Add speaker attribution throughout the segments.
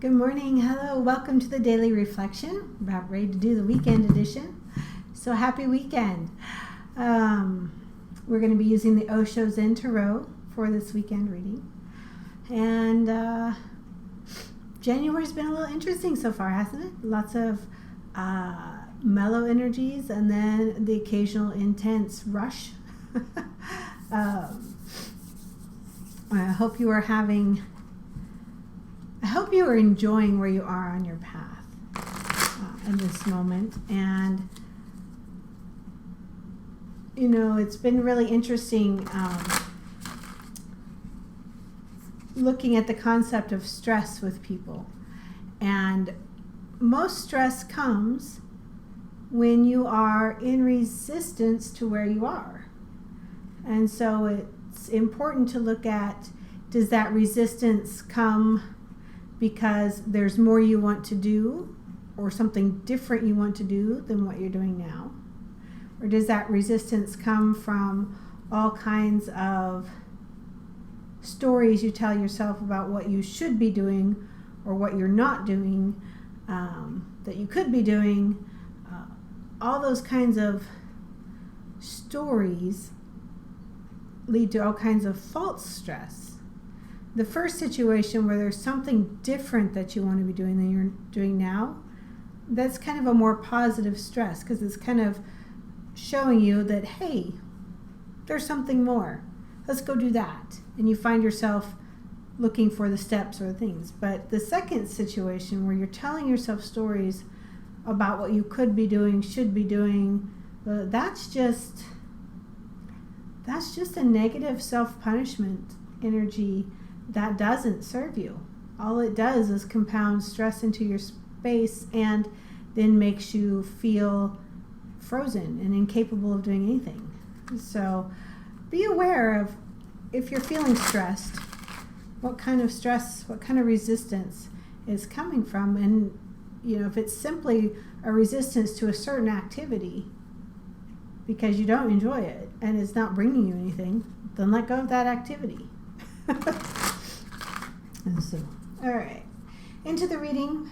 Speaker 1: Good morning. Hello. Welcome to the Daily Reflection. About ready to do the weekend edition. So happy weekend. We're going to be using the OSHO ZEN Tarot for this weekend reading. And January's been a little interesting so far, hasn't it? Lots of mellow energies and then the occasional intense rush. I hope you are enjoying where you are on your path in this moment. And, you know, it's been really interesting looking at the concept of stress with people. And most stress comes when you are in resistance to where you are. And so it's important to look at, does that resistance come because there's more you want to do or something different you want to do than what you're doing now? Or does that resistance come from all kinds of stories you tell yourself about what you should be doing or what you're not doing that you could be doing? All those kinds of stories lead to all kinds of false stress. The first situation where there's something different that you want to be doing than you're doing now, that's kind of a more positive stress because it's kind of showing you that, hey, there's something more. Let's go do that. And you find yourself looking for the steps or the things. But the second situation where you're telling yourself stories about what you could be doing, should be doing, that's just a negative self-punishment energy that doesn't serve you. All it does is compound stress into your space and then makes you feel frozen and incapable of doing anything. So be aware of, if you're feeling stressed, what kind of stress, what kind of resistance is coming from. And you know, if it's simply a resistance to a certain activity because you don't enjoy it and it's not bringing you anything, then let go of that activity. And so, all right, into the reading.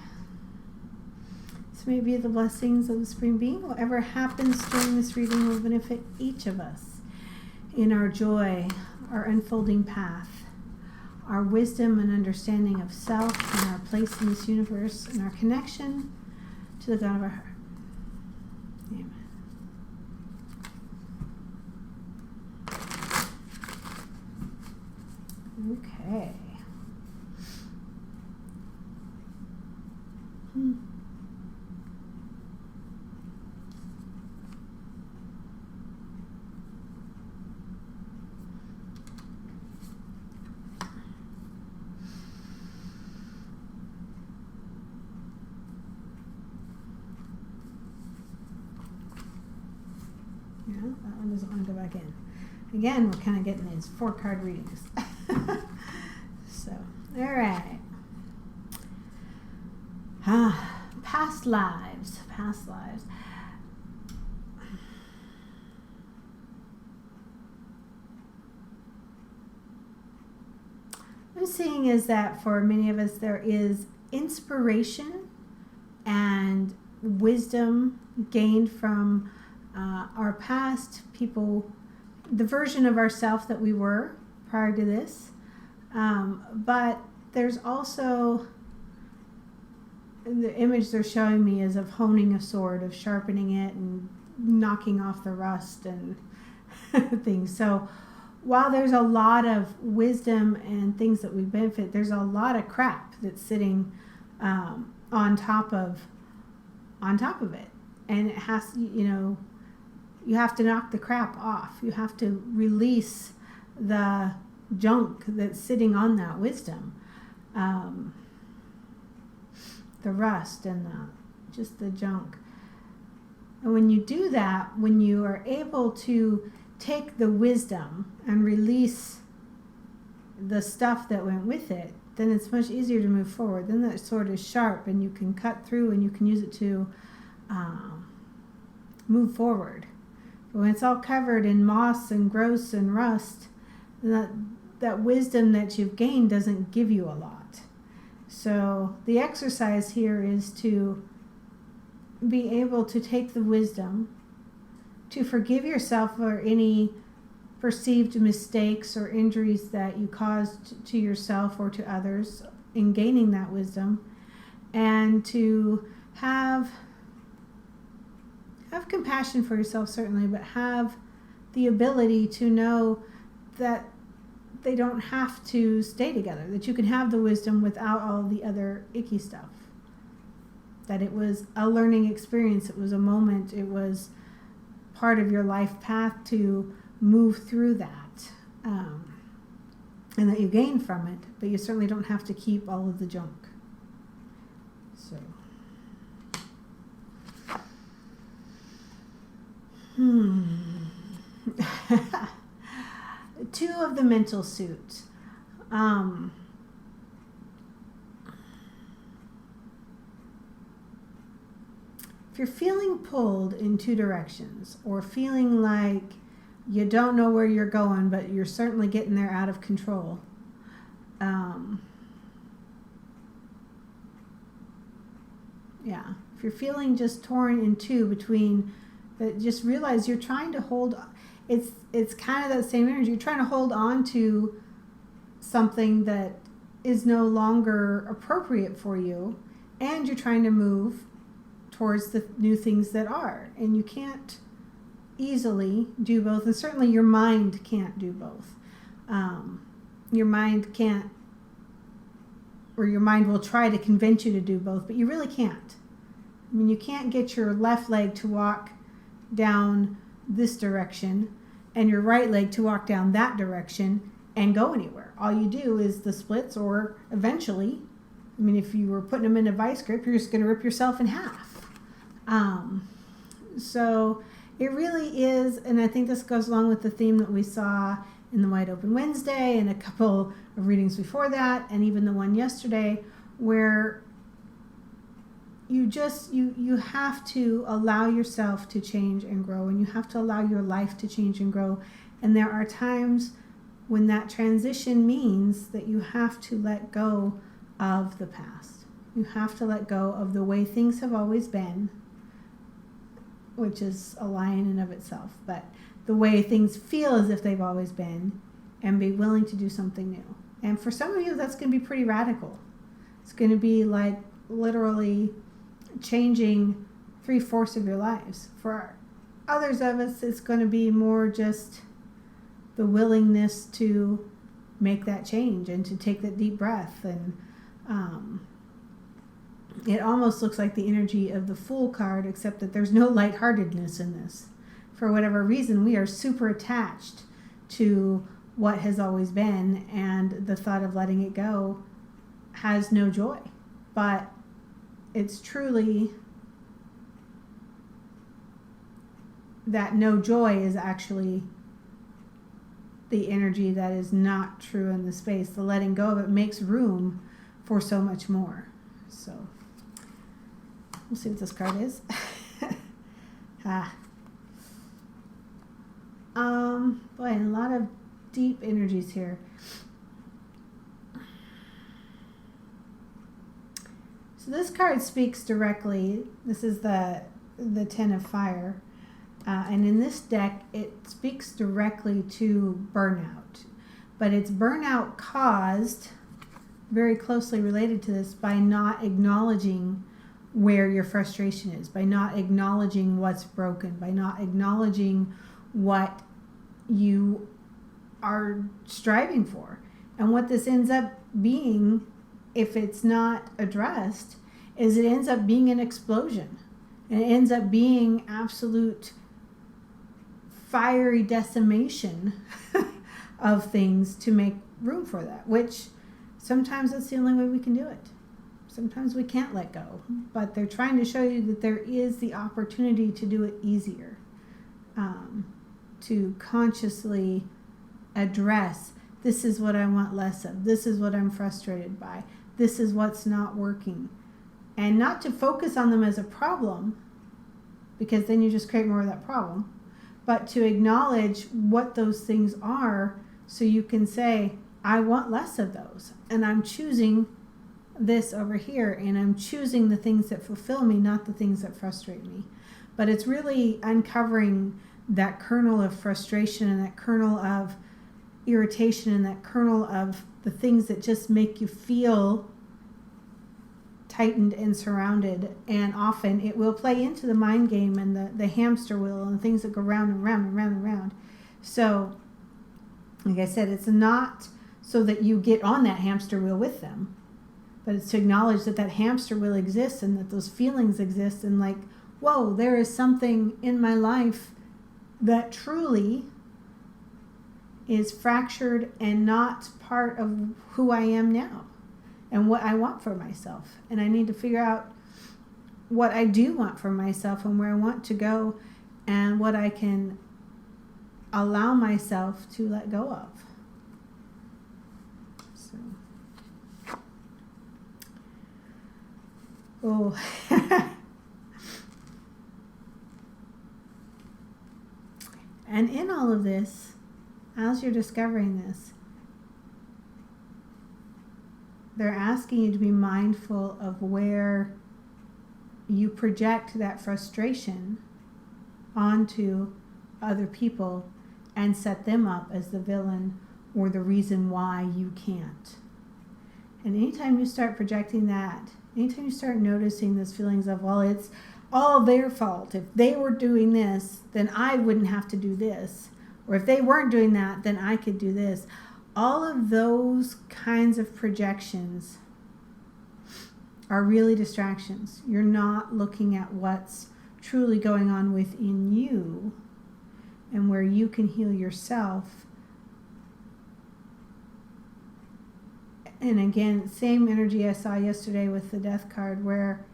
Speaker 1: This may be the blessings of the Supreme Being. Whatever happens during this reading will benefit each of us in our joy, our unfolding path, our wisdom and understanding of self and our place in this universe, and our connection to the God of our heart. Amen. Okay. Yeah, that one doesn't want to go back in. Again, we're kind of getting these 4-card readings. So, all right. Past lives. What I'm seeing is that for many of us there is inspiration and wisdom gained from our past people, the version of ourself that we were prior to this. But there's also, the image they're showing me is of honing a sword, of sharpening it and knocking off the rust and things. So while there's a lot of wisdom and things that we benefit, there's a lot of crap that's sitting on top of it. And it has, you know, you have to knock the crap off. You have to release the junk that's sitting on that wisdom. The rust and just the junk. And when you do that, when you are able to take the wisdom and release the stuff that went with it, then it's much easier to move forward. Then that sword is sharp and you can cut through and you can use it to move forward. But when it's all covered in moss and growth and rust, that wisdom that you've gained doesn't give you a lot. So the exercise here is to be able to take the wisdom to forgive yourself for any perceived mistakes or injuries that you caused to yourself or to others in gaining that wisdom, and to have compassion for yourself, certainly, but have the ability to know that they don't have to stay together, that you can have the wisdom without all the other icky stuff, that it was a learning experience, it was a moment, it was part of your life path to move through that, and that you gain from it, but you certainly don't have to keep all of the junk. So, Two of the mental suit. If you're feeling pulled in two directions, or feeling like you don't know where you're going, but you're certainly getting there out of control, if you're feeling just torn in two between, just realize you're trying to hold. It's kind of that same energy. You're trying to hold on to something that is no longer appropriate for you, and you're trying to move towards the new things that are. And you can't easily do both, and certainly your mind can't do both. Your mind can't, or your mind will try to convince you to do both, but you really can't. I mean, you can't get your left leg to walk down this direction and your right leg to walk down that direction and go anywhere. All you do is the splits, or eventually, I mean, if you were putting them in a vice grip, you're just going to rip yourself in half. So it really is, and I think this goes along with the theme that we saw in the Wide Open Wednesday and a couple of readings before that, and even the one yesterday, where you have to allow yourself to change and grow, and you have to allow your life to change and grow. And there are times when that transition means that you have to let go of the past. You have to let go of the way things have always been, which is a lie in and of itself, but the way things feel as if they've always been, and be willing to do something new. And for some of you, that's going to be pretty radical. It's going to be like literally changing 3/4 of your lives. For others of us, it's going to be more just the willingness to make that change and to take that deep breath. And it almost looks like the energy of the Fool card, except that there's no lightheartedness in this. For whatever reason, we are super attached to what has always been, and the thought of letting it go has no joy. But it's truly that no joy is actually the energy that is not true in the space. The letting go of it makes room for so much more. So we'll see what this card is. Boy, and a lot of deep energies here. So this card speaks directly. This is the Ten of Fire. And in this deck, it speaks directly to burnout. But it's burnout caused, very closely related to this, by not acknowledging where your frustration is, by not acknowledging what's broken, by not acknowledging what you are striving for. And what this ends up being, if it's not addressed, is it ends up being an explosion. And it ends up being absolute fiery decimation of things to make room for that, which sometimes that's the only way we can do it. Sometimes we can't let go, but they're trying to show you that there is the opportunity to do it easier, to consciously address, this is what I want less of, this is what I'm frustrated by, this is what's not working. And not to focus on them as a problem, because then you just create more of that problem, but to acknowledge what those things are, so you can say, I want less of those, and I'm choosing this over here, and I'm choosing the things that fulfill me, not the things that frustrate me. But it's really uncovering that kernel of frustration and that kernel of irritation and that kernel of the things that just make you feel tightened and surrounded. And often it will play into the mind game and the hamster wheel and things that go round and round and round and round. So, like I said, it's not so that you get on that hamster wheel with them, but it's to acknowledge that that hamster wheel exists and that those feelings exist, and like, whoa, there is something in my life that truly is fractured and not part of who I am now and what I want for myself. And I need to figure out what I do want for myself and where I want to go and what I can allow myself to let go of. So, And in all of this, as you're discovering this, they're asking you to be mindful of where you project that frustration onto other people and set them up as the villain or the reason why you can't. And anytime you start projecting that, anytime you start noticing those feelings of, well, it's all their fault. If they were doing this, then I wouldn't have to do this. Or if they weren't doing that, then I could do this. All of those kinds of projections are really distractions. You're not looking at what's truly going on within you and where you can heal yourself. And again, same energy I saw yesterday with the death card, where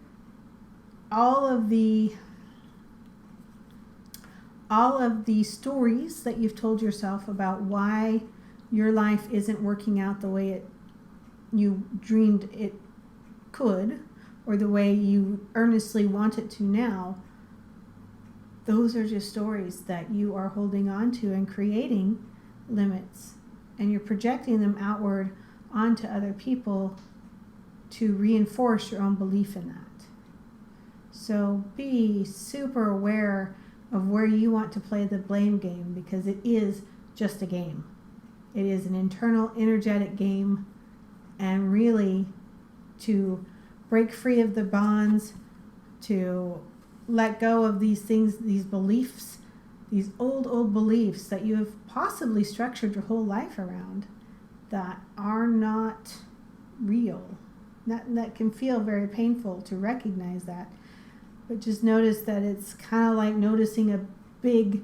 Speaker 1: all of the stories that you've told yourself about why your life isn't working out the way you dreamed it could, or the way you earnestly want it to now, those are just stories that you are holding on to and creating limits, and you're projecting them outward onto other people to reinforce your own belief in that. So be super aware of where you want to play the blame game, because it is just a game. It is an internal, energetic game, and really to break free of the bonds, to let go of these things, these beliefs, these old beliefs that you have possibly structured your whole life around that are not real. That can feel very painful to recognize that. But just notice that it's kind of like noticing a big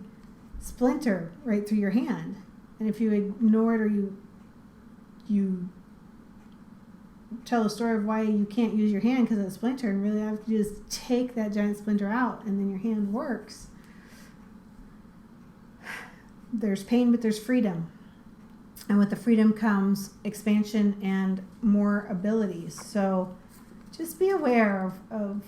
Speaker 1: splinter right through your hand. And if you ignore it, or you tell a story of why you can't use your hand because of the splinter, and really have to just take that giant splinter out and then your hand works. There's pain, but there's freedom. And with the freedom comes expansion and more abilities. So just be aware of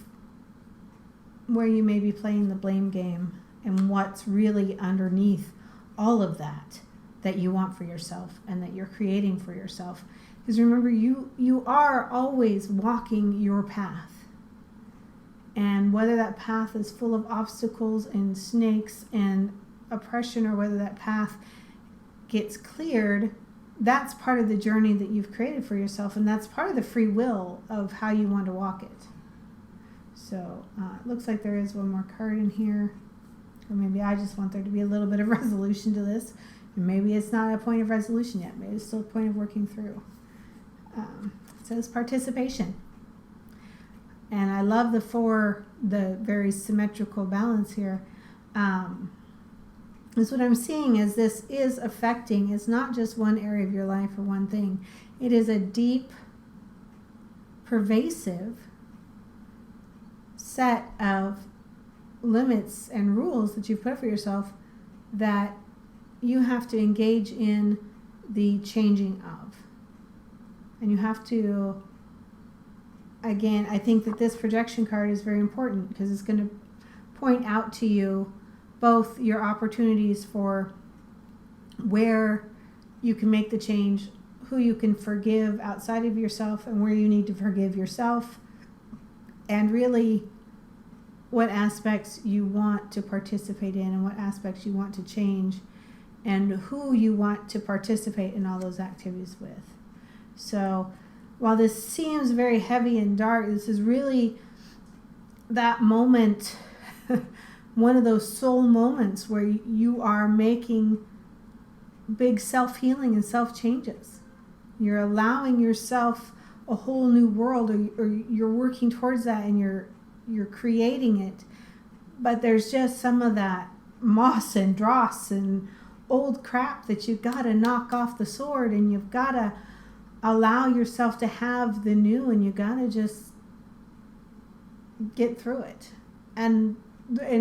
Speaker 1: where you may be playing the blame game and what's really underneath all of that you want for yourself and that you're creating for yourself. Because remember, you are always walking your path. And whether that path is full of obstacles and snakes and oppression, or whether that path gets cleared, that's part of the journey that you've created for yourself, and that's part of the free will of how you want to walk it. So it looks like there is one more card in here, or maybe I just want there to be a little bit of resolution to this, and maybe it's not a point of resolution yet, maybe it's still a point of working through. It says participation, and I love the very symmetrical balance here. Is what I'm seeing is this is affecting, it's not just one area of your life or one thing. It is a deep, pervasive set of limits and rules that you've put for yourself that you have to engage in the changing of. And you have to, again, I think that this projection card is very important because it's going to point out to you both your opportunities for where you can make the change, who you can forgive outside of yourself and where you need to forgive yourself, and really what aspects you want to participate in and what aspects you want to change, and who you want to participate in all those activities with. So while this seems very heavy and dark, this is really that moment, one of those soul moments where you are making big self-healing and self-changes. You're allowing yourself a whole new world, or you're working towards that, and you're creating it. But there's just some of that moss and dross and old crap that you've got to knock off the sword, and you've got to allow yourself to have the new, and you got to just get through it. And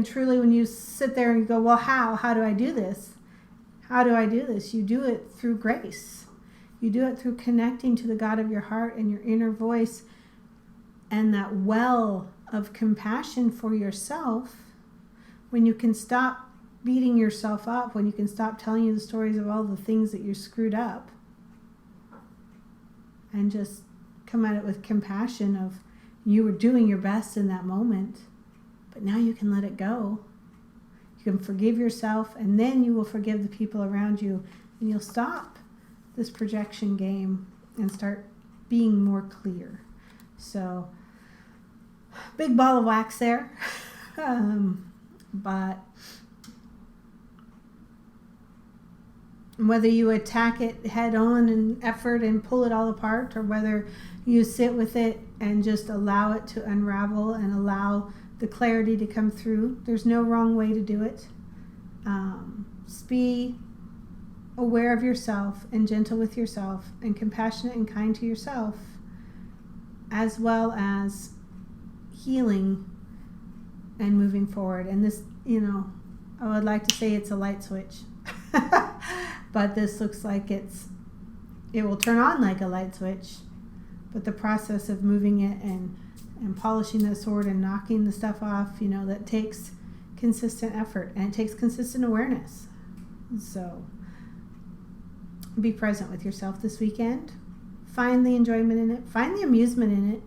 Speaker 1: truly, when you sit there and you go, well, how do I do this? How do I do this? You do it through grace. You do it through connecting to the God of your heart and your inner voice, and that well of compassion for yourself. When you can stop beating yourself up, when you can stop telling you the stories of all the things that you screwed up, and just come at it with compassion of you were doing your best in that moment, but now you can let it go. You can forgive yourself, and then you will forgive the people around you, and you'll stop this projection game and start being more clear. So, big ball of wax there. But whether you attack it head on in effort and pull it all apart, or whether you sit with it and just allow it to unravel and allow the clarity to come through, there's no wrong way to do it. Just be aware of yourself and gentle with yourself and compassionate and kind to yourself, as well as healing and moving forward. And this, I would like to say it's a light switch, but this looks like it will turn on like a light switch, but the process of moving it and polishing the sword and knocking the stuff off, that takes consistent effort, and it takes consistent awareness. So be present with yourself this weekend. Find the enjoyment in it. Find the amusement in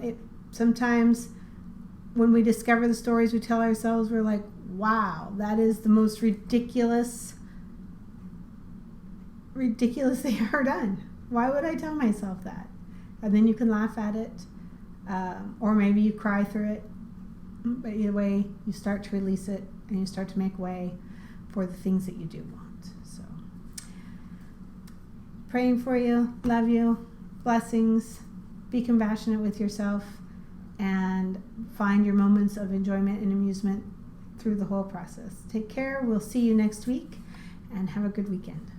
Speaker 1: it. Sometimes when we discover the stories we tell ourselves, we're like, wow, that is the most ridiculous thing I've ever done. Why would I tell myself that? And then you can laugh at it, or maybe you cry through it. But either way, you start to release it, and you start to make way for the things that you do want. So, praying for you, love you, blessings, be compassionate with yourself, and find your moments of enjoyment and amusement through the whole process. Take care. We'll see you next week, and have a good weekend.